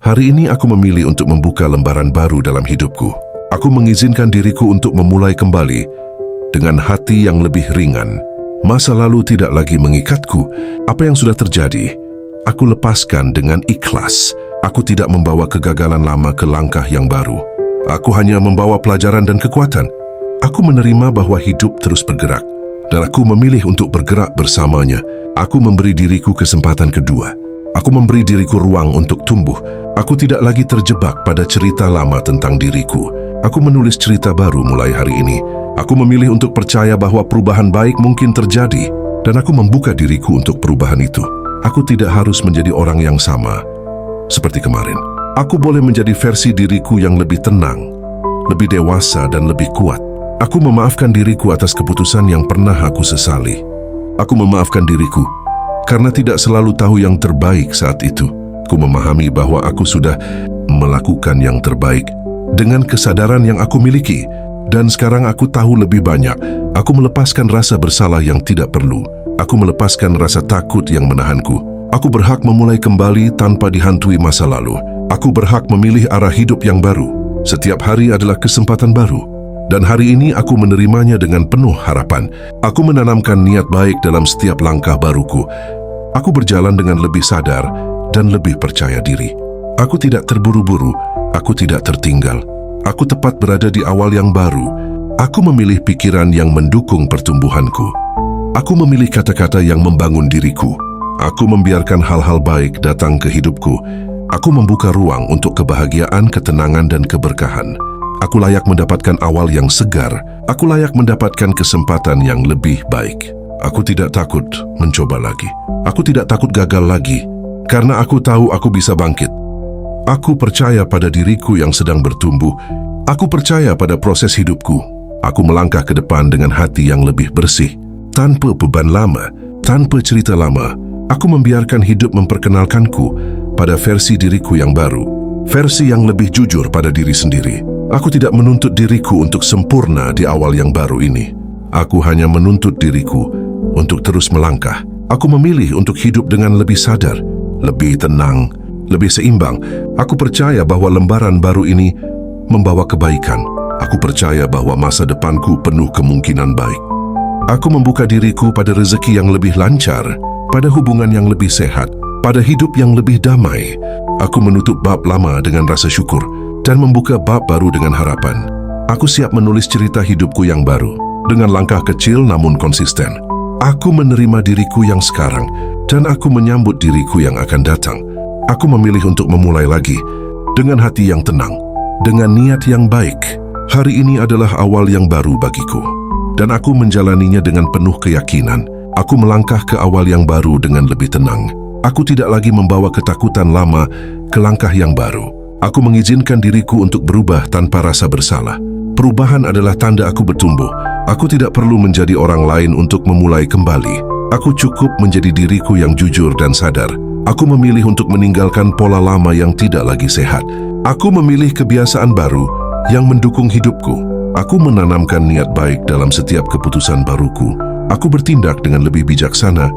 Hari ini aku memilih untuk membuka lembaran baru dalam hidupku. Aku mengizinkan diriku untuk memulai kembali dengan hati yang lebih ringan. Masa lalu tidak lagi mengikatku. Apa yang sudah terjadi, aku lepaskan dengan ikhlas. Aku tidak membawa kegagalan lama ke langkah yang baru. Aku hanya membawa pelajaran dan kekuatan. Aku menerima bahwa hidup terus bergerak, dan aku memilih untuk bergerak bersamanya. Aku memberi diriku kesempatan kedua. Aku memberi diriku ruang untuk tumbuh. Aku tidak lagi terjebak pada cerita lama tentang diriku. Aku menulis cerita baru mulai hari ini. Aku memilih untuk percaya bahwa perubahan baik mungkin terjadi, dan aku membuka diriku untuk perubahan itu. Aku tidak harus menjadi orang yang sama seperti kemarin. Aku boleh menjadi versi diriku yang lebih tenang, lebih dewasa, dan lebih kuat. Aku memaafkan diriku atas keputusan yang pernah aku sesali. Aku memaafkan diriku karena tidak selalu tahu yang terbaik saat itu. Aku memahami bahwa aku sudah melakukan yang terbaik dengan kesadaran yang aku miliki. Dan sekarang aku tahu lebih banyak. Aku melepaskan rasa bersalah yang tidak perlu. Aku melepaskan rasa takut yang menahanku. Aku berhak memulai kembali tanpa dihantui masa lalu. Aku berhak memilih arah hidup yang baru. Setiap hari adalah kesempatan baru. Dan hari ini aku menerimanya dengan penuh harapan. Aku menanamkan niat baik dalam setiap langkah baruku. Aku berjalan dengan lebih sadar dan lebih percaya diri. Aku tidak terburu-buru. Aku tidak tertinggal. Aku tepat berada di awal yang baru. Aku memilih pikiran yang mendukung pertumbuhanku. Aku memilih kata-kata yang membangun diriku. Aku membiarkan hal-hal baik datang ke hidupku. Aku membuka ruang untuk kebahagiaan, ketenangan, dan keberkahan. Aku layak mendapatkan awal yang segar. Aku layak mendapatkan kesempatan yang lebih baik. Aku tidak takut mencoba lagi. Aku tidak takut gagal lagi, karena aku tahu aku bisa bangkit. Aku percaya pada diriku yang sedang bertumbuh. Aku percaya pada proses hidupku. Aku melangkah ke depan dengan hati yang lebih bersih, tanpa beban lama, tanpa cerita lama. Aku membiarkan hidup memperkenalkanku pada versi diriku yang baru, versi yang lebih jujur pada diri sendiri. Aku tidak menuntut diriku untuk sempurna di awal yang baru ini. Aku hanya menuntut diriku untuk terus melangkah. Aku memilih untuk hidup dengan lebih sadar, lebih tenang, lebih seimbang. Aku percaya bahwa lembaran baru ini membawa kebaikan. Aku percaya bahwa masa depanku penuh kemungkinan baik. Aku membuka diriku pada rezeki yang lebih lancar, pada hubungan yang lebih sehat, pada hidup yang lebih damai. Aku menutup bab lama dengan rasa syukur dan membuka bab baru dengan harapan. Aku siap menulis cerita hidupku yang baru dengan langkah kecil namun konsisten. Aku menerima diriku yang sekarang dan aku menyambut diriku yang akan datang. Aku memilih untuk memulai lagi dengan hati yang tenang, dengan niat yang baik. Hari ini adalah awal yang baru bagiku dan aku menjalaninya dengan penuh keyakinan. Aku melangkah ke awal yang baru dengan lebih tenang. Aku tidak lagi membawa ketakutan lama ke langkah yang baru. Aku mengizinkan diriku untuk berubah tanpa rasa bersalah. Perubahan adalah tanda aku bertumbuh. Aku tidak perlu menjadi orang lain untuk memulai kembali. Aku cukup menjadi diriku yang jujur dan sadar. Aku memilih untuk meninggalkan pola lama yang tidak lagi sehat. Aku memilih kebiasaan baru yang mendukung hidupku. Aku menanamkan niat baik dalam setiap keputusan baruku. Aku bertindak dengan lebih bijaksana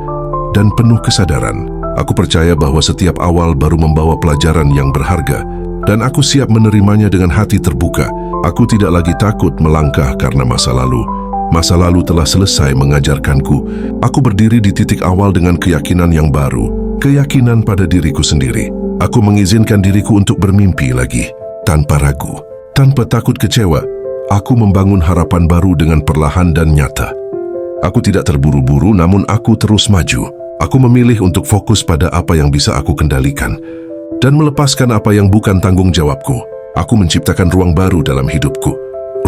dan penuh kesadaran. Aku percaya bahwa setiap awal baru membawa pelajaran yang berharga, dan aku siap menerimanya dengan hati terbuka. Aku tidak lagi takut melangkah karena masa lalu. Masa lalu telah selesai mengajarkanku. Aku berdiri di titik awal dengan keyakinan yang baru, keyakinan pada diriku sendiri. Aku mengizinkan diriku untuk bermimpi lagi, tanpa ragu, tanpa takut kecewa. Aku membangun harapan baru dengan perlahan dan nyata. Aku tidak terburu-buru, namun aku terus maju. Aku memilih untuk fokus pada apa yang bisa aku kendalikan dan melepaskan apa yang bukan tanggung jawabku. Aku menciptakan ruang baru dalam hidupku,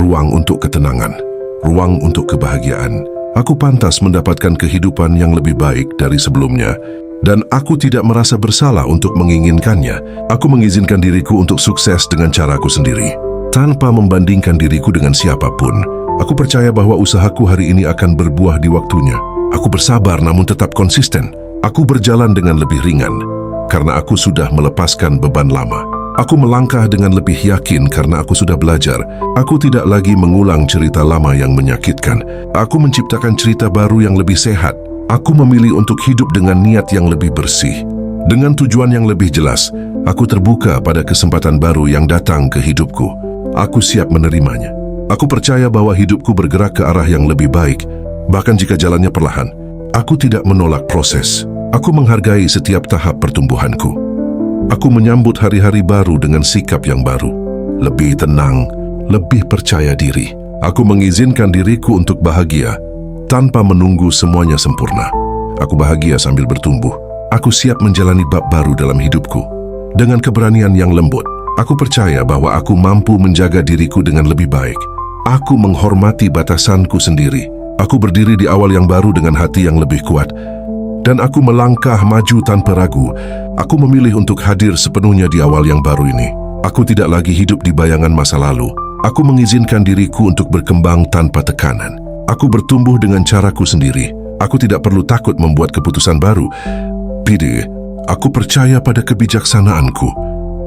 ruang untuk ketenangan, ruang untuk kebahagiaan. Aku pantas mendapatkan kehidupan yang lebih baik dari sebelumnya, dan aku tidak merasa bersalah untuk menginginkannya. Aku mengizinkan diriku untuk sukses dengan caraku sendiri, tanpa membandingkan diriku dengan siapapun. Aku percaya bahwa usahaku hari ini akan berbuah di waktunya. Aku bersabar namun tetap konsisten. Aku berjalan dengan lebih ringan, karena aku sudah melepaskan beban lama. Aku melangkah dengan lebih yakin karena aku sudah belajar. Aku tidak lagi mengulang cerita lama yang menyakitkan. Aku menciptakan cerita baru yang lebih sehat. Aku memilih untuk hidup dengan niat yang lebih bersih, dengan tujuan yang lebih jelas. Aku terbuka pada kesempatan baru yang datang ke hidupku. Aku siap menerimanya. Aku percaya bahwa hidupku bergerak ke arah yang lebih baik, bahkan jika jalannya perlahan. Aku tidak menolak proses. Aku menghargai setiap tahap pertumbuhanku. Aku menyambut hari-hari baru dengan sikap yang baru. Lebih tenang, lebih percaya diri. Aku mengizinkan diriku untuk bahagia tanpa menunggu semuanya sempurna. Aku bahagia sambil bertumbuh. Aku siap menjalani bab baru dalam hidupku. Dengan keberanian yang lembut, aku percaya bahwa aku mampu menjaga diriku dengan lebih baik. Aku menghormati batasanku sendiri. Aku berdiri di awal yang baru dengan hati yang lebih kuat. Dan aku melangkah maju tanpa ragu. Aku memilih untuk hadir sepenuhnya di awal yang baru ini. Aku tidak lagi hidup di bayangan masa lalu. Aku mengizinkan diriku untuk berkembang tanpa tekanan. Aku bertumbuh dengan caraku sendiri. Aku tidak perlu takut membuat keputusan baru. Pide, aku percaya pada kebijaksanaanku.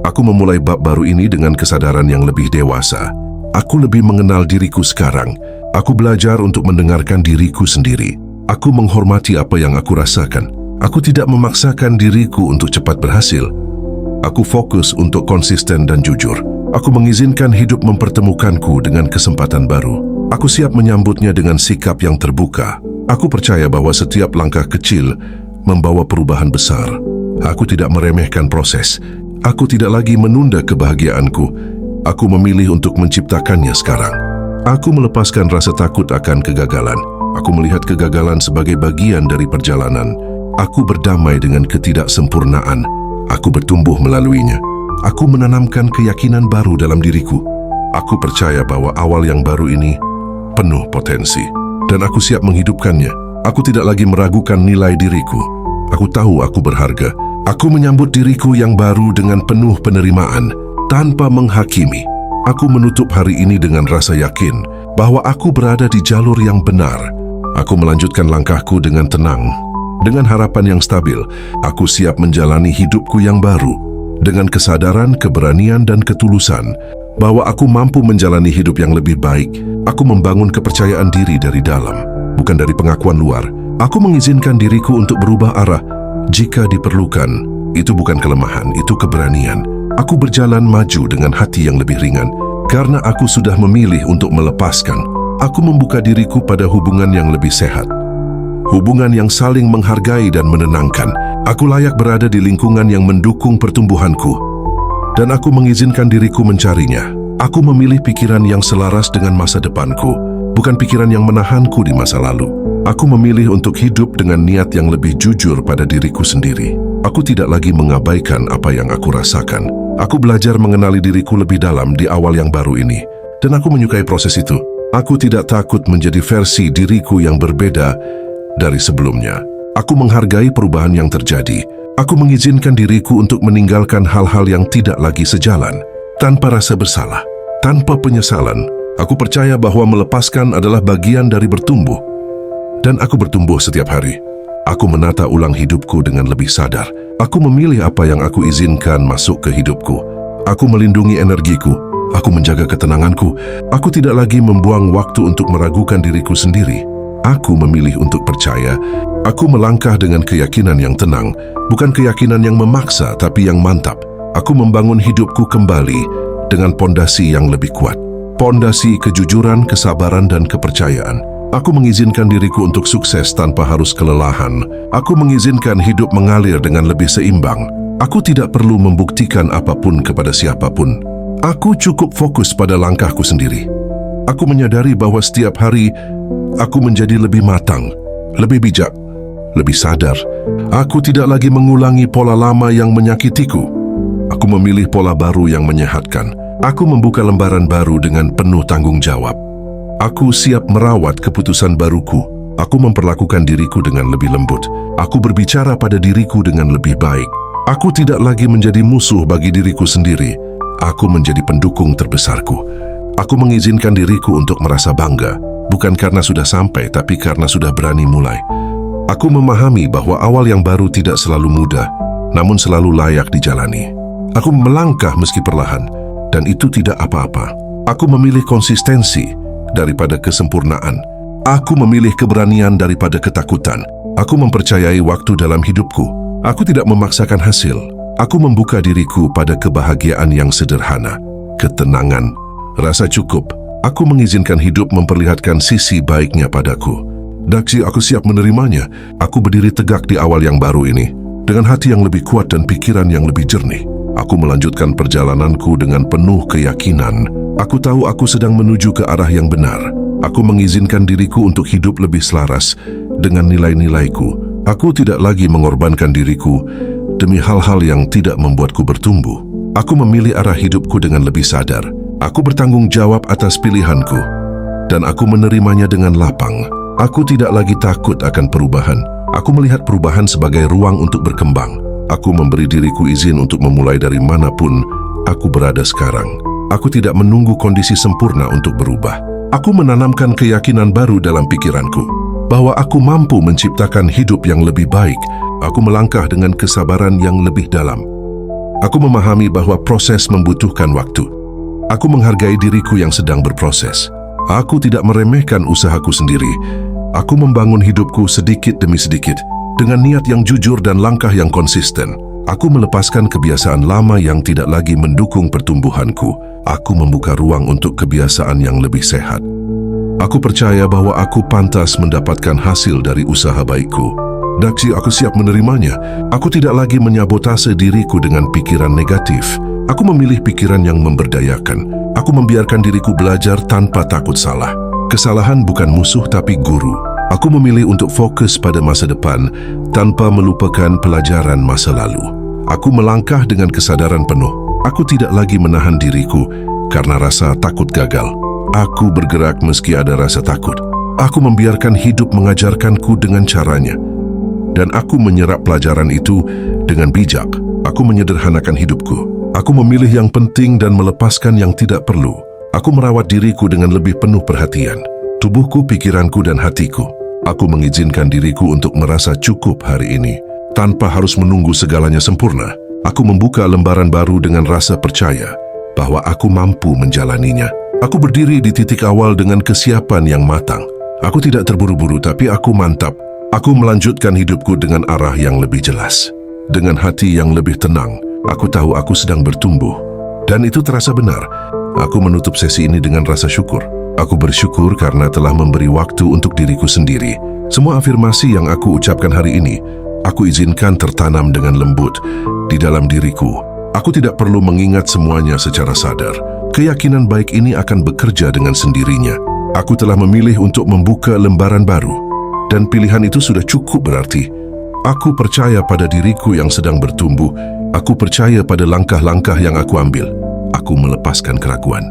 Aku memulai bab baru ini dengan kesadaran yang lebih dewasa. Aku lebih mengenal diriku sekarang. Aku belajar untuk mendengarkan diriku sendiri. Aku menghormati apa yang aku rasakan. Aku tidak memaksakan diriku untuk cepat berhasil. Aku fokus untuk konsisten dan jujur. Aku mengizinkan hidup mempertemukanku dengan kesempatan baru. Aku siap menyambutnya dengan sikap yang terbuka. Aku percaya bahwa setiap langkah kecil membawa perubahan besar. Aku tidak meremehkan proses. Aku tidak lagi menunda kebahagiaanku. Aku memilih untuk menciptakannya sekarang. Aku melepaskan rasa takut akan kegagalan. Aku melihat kegagalan sebagai bagian dari perjalanan. Aku berdamai dengan ketidaksempurnaan. Aku bertumbuh melaluinya. Aku menanamkan keyakinan baru dalam diriku. Aku percaya bahwa awal yang baru ini penuh potensi. Dan aku siap menghidupkannya. Aku tidak lagi meragukan nilai diriku. Aku tahu aku berharga. Aku menyambut diriku yang baru dengan penuh penerimaan, tanpa menghakimi. Aku menutup hari ini dengan rasa yakin bahwa aku berada di jalur yang benar. Aku melanjutkan langkahku dengan tenang. Dengan harapan yang stabil, aku siap menjalani hidupku yang baru. Dengan kesadaran, keberanian, dan ketulusan bahwa aku mampu menjalani hidup yang lebih baik. Aku membangun kepercayaan diri dari dalam, bukan dari pengakuan luar. Aku mengizinkan diriku untuk berubah arah jika diperlukan. Itu bukan kelemahan, itu keberanian. Aku berjalan maju dengan hati yang lebih ringan karena aku sudah memilih untuk melepaskan. Aku membuka diriku pada hubungan yang lebih sehat. Hubungan yang saling menghargai dan menenangkan. Aku layak berada di lingkungan yang mendukung pertumbuhanku. Dan aku mengizinkan diriku mencarinya. Aku memilih pikiran yang selaras dengan masa depanku, bukan pikiran yang menahanku di masa lalu. Aku memilih untuk hidup dengan niat yang lebih jujur pada diriku sendiri. Aku tidak lagi mengabaikan apa yang aku rasakan. Aku belajar mengenali diriku lebih dalam di awal yang baru ini. Dan aku menyukai proses itu. Aku tidak takut menjadi versi diriku yang berbeda dari sebelumnya. Aku menghargai perubahan yang terjadi. Aku mengizinkan diriku untuk meninggalkan hal-hal yang tidak lagi sejalan. Tanpa rasa bersalah, tanpa penyesalan. Aku percaya bahwa melepaskan adalah bagian dari bertumbuh. Dan aku bertumbuh setiap hari. Aku menata ulang hidupku dengan lebih sadar. Aku memilih apa yang aku izinkan masuk ke hidupku. Aku melindungi energiku. Aku menjaga ketenanganku. Aku tidak lagi membuang waktu untuk meragukan diriku sendiri. Aku memilih untuk percaya. Aku melangkah dengan keyakinan yang tenang, bukan keyakinan yang memaksa, tapi yang mantap. Aku membangun hidupku kembali dengan pondasi yang lebih kuat. Pondasi kejujuran, kesabaran, dan kepercayaan. Aku mengizinkan diriku untuk sukses tanpa harus kelelahan. Aku mengizinkan hidup mengalir dengan lebih seimbang. Aku tidak perlu membuktikan apapun kepada siapapun. Aku cukup fokus pada langkahku sendiri. Aku menyadari bahwa setiap hari aku menjadi lebih matang, lebih bijak, lebih sadar. Aku tidak lagi mengulangi pola lama yang menyakitiku. Aku memilih pola baru yang menyehatkan. Aku membuka lembaran baru dengan penuh tanggung jawab. Aku siap merawat keputusan baruku. Aku memperlakukan diriku dengan lebih lembut. Aku berbicara pada diriku dengan lebih baik. Aku tidak lagi menjadi musuh bagi diriku sendiri. Aku menjadi pendukung terbesarku. Aku mengizinkan diriku untuk merasa bangga, bukan karena sudah sampai, tapi karena sudah berani mulai. Aku memahami bahwa awal yang baru tidak selalu mudah, namun selalu layak dijalani. Aku melangkah meski perlahan, dan itu tidak apa-apa. Aku memilih konsistensi daripada kesempurnaan. Aku memilih keberanian daripada ketakutan. Aku mempercayai waktu dalam hidupku. Aku tidak memaksakan hasil. Aku membuka diriku pada kebahagiaan yang sederhana, ketenangan, rasa cukup. Aku mengizinkan hidup memperlihatkan sisi baiknya padaku. Daksi, aku siap menerimanya. Aku berdiri tegak di awal yang baru ini, dengan hati yang lebih kuat dan pikiran yang lebih jernih. Aku melanjutkan perjalananku dengan penuh keyakinan. Aku tahu aku sedang menuju ke arah yang benar. Aku mengizinkan diriku untuk hidup lebih selaras dengan nilai-nilaiku. Aku tidak lagi mengorbankan diriku demi hal-hal yang tidak membuatku bertumbuh. Aku memilih arah hidupku dengan lebih sadar. Aku bertanggung jawab atas pilihanku, dan aku menerimanya dengan lapang. Aku tidak lagi takut akan perubahan. Aku melihat perubahan sebagai ruang untuk berkembang. Aku memberi diriku izin untuk memulai dari manapun aku berada sekarang. Aku tidak menunggu kondisi sempurna untuk berubah. Aku menanamkan keyakinan baru dalam pikiranku, bahwa aku mampu menciptakan hidup yang lebih baik. Aku melangkah dengan kesabaran yang lebih dalam. Aku memahami bahwa proses membutuhkan waktu. Aku menghargai diriku yang sedang berproses. Aku tidak meremehkan usahaku sendiri. Aku membangun hidupku sedikit demi sedikit, dengan niat yang jujur dan langkah yang konsisten. Aku melepaskan kebiasaan lama yang tidak lagi mendukung pertumbuhanku. Aku membuka ruang untuk kebiasaan yang lebih sehat. Aku percaya bahwa aku pantas mendapatkan hasil dari usaha baikku. Daksi, aku siap menerimanya. Aku tidak lagi menyabotase diriku dengan pikiran negatif. Aku memilih pikiran yang memberdayakan. Aku membiarkan diriku belajar tanpa takut salah. Kesalahan bukan musuh tapi guru. Aku memilih untuk fokus pada masa depan tanpa melupakan pelajaran masa lalu. Aku melangkah dengan kesadaran penuh. Aku tidak lagi menahan diriku karena rasa takut gagal. Aku bergerak meski ada rasa takut. Aku membiarkan hidup mengajarkanku dengan caranya. Dan aku menyerap pelajaran itu dengan bijak. Aku menyederhanakan hidupku. Aku memilih yang penting dan melepaskan yang tidak perlu. Aku merawat diriku dengan lebih penuh perhatian. Tubuhku, pikiranku, dan hatiku. Aku mengizinkan diriku untuk merasa cukup hari ini, tanpa harus menunggu segalanya sempurna. Aku membuka lembaran baru dengan rasa percaya bahwa aku mampu menjalaninya. Aku berdiri di titik awal dengan kesiapan yang matang. Aku tidak terburu-buru, tapi aku mantap. Aku melanjutkan hidupku dengan arah yang lebih jelas. Dengan hati yang lebih tenang, aku tahu aku sedang bertumbuh. Dan itu terasa benar. Aku menutup sesi ini dengan rasa syukur. Aku bersyukur karena telah memberi waktu untuk diriku sendiri. Semua afirmasi yang aku ucapkan hari ini, aku izinkan tertanam dengan lembut di dalam diriku. Aku tidak perlu mengingat semuanya secara sadar. Keyakinan baik ini akan bekerja dengan sendirinya. Aku telah memilih untuk membuka lembaran baru, dan pilihan itu sudah cukup berarti. Aku percaya pada diriku yang sedang bertumbuh. Aku percaya pada langkah-langkah yang aku ambil. Aku melepaskan keraguan.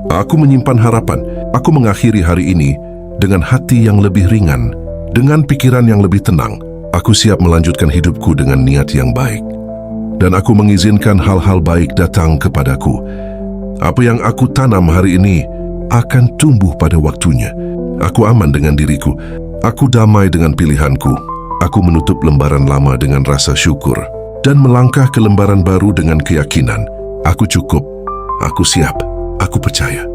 Aku menyimpan harapan. Aku mengakhiri hari ini dengan hati yang lebih ringan, dengan pikiran yang lebih tenang. Aku siap melanjutkan hidupku dengan niat yang baik. Dan aku mengizinkan hal-hal baik datang kepadaku. Apa yang aku tanam hari ini akan tumbuh pada waktunya. Aku aman dengan diriku. Aku damai dengan pilihanku. Aku menutup lembaran lama dengan rasa syukur dan melangkah ke lembaran baru dengan keyakinan. Aku cukup. Aku siap. Aku percaya.